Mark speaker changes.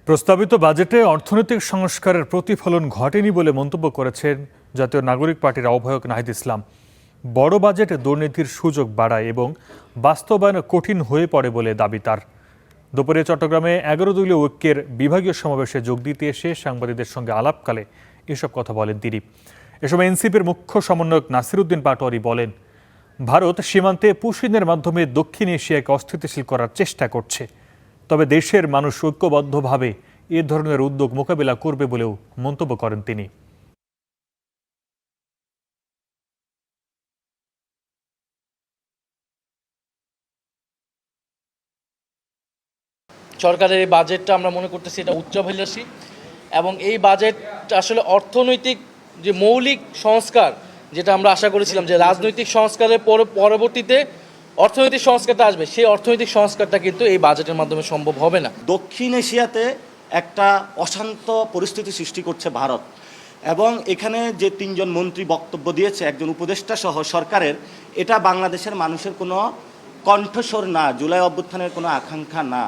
Speaker 1: প্রস্তাবিত বাজেটে অর্থনৈতিক সংস্কারের প্রতিফলন ঘটেনি বলে মন্তব্য করেছেন জাতীয় নাগরিক পার্টির আহ্বায়ক নাহিদ ইসলাম। বড় বাজেটে দুর্নীতির সুযোগ বাড়ায় এবং বাস্তবায়ন কঠিন হয়ে পড়ে বলে দাবি তার। দুপুরে চট্টগ্রামে 11 দলীয় ঐক্যের বিভাগীয় সমাবেশে যোগ দিতে এসে সাংবাদিকদের সঙ্গে আলাপকালে এসব কথা বলেন তিনি। এ সময় এনসিপির মুখ্য সমন্বয়ক নাসির উদ্দিন পাটোয়ারি বলেন, ভারত সীমান্তে পুশিনের মাধ্যমে দক্ষিণ এশিয়াকে অস্থিতিশীল করার চেষ্টা করছে, তবে দেশের মানুষ ঐক্যবদ্ধভাবে এ ধরনের উদ্যোগ মোকাবিলা করবে বলেও মন্তব্য করেন তিনি।
Speaker 2: সরকারের এই বাজেটটা আমরা মনে করতেছি এটা উচ্চাভিলাষী এবং এই বাজেট আসলে অর্থনৈতিক যে মৌলিক সংস্কার যেটা আমরা আশা করেছিলাম যে রাজনৈতিক সংস্কারের পরবর্তীতে অর্থনৈতিক সংস্কারটা আসবে, সেই অর্থনৈতিক সংস্কারটা কিন্তু এই বাজেটের মাধ্যমে সম্ভব হবে না।
Speaker 3: দক্ষিণ এশিয়াতে একটা অশান্ত পরিস্থিতি সৃষ্টি করছে ভারত, এবং এখানে যে 3 জন মন্ত্রী বক্তব্য দিয়েছে, একজন উপদেষ্টা সহ সরকারের, এটা বাংলাদেশের মানুষের কোনো কণ্ঠস্বর না, জুলাই অভ্যুত্থানের কোনো আকাঙ্ক্ষা না।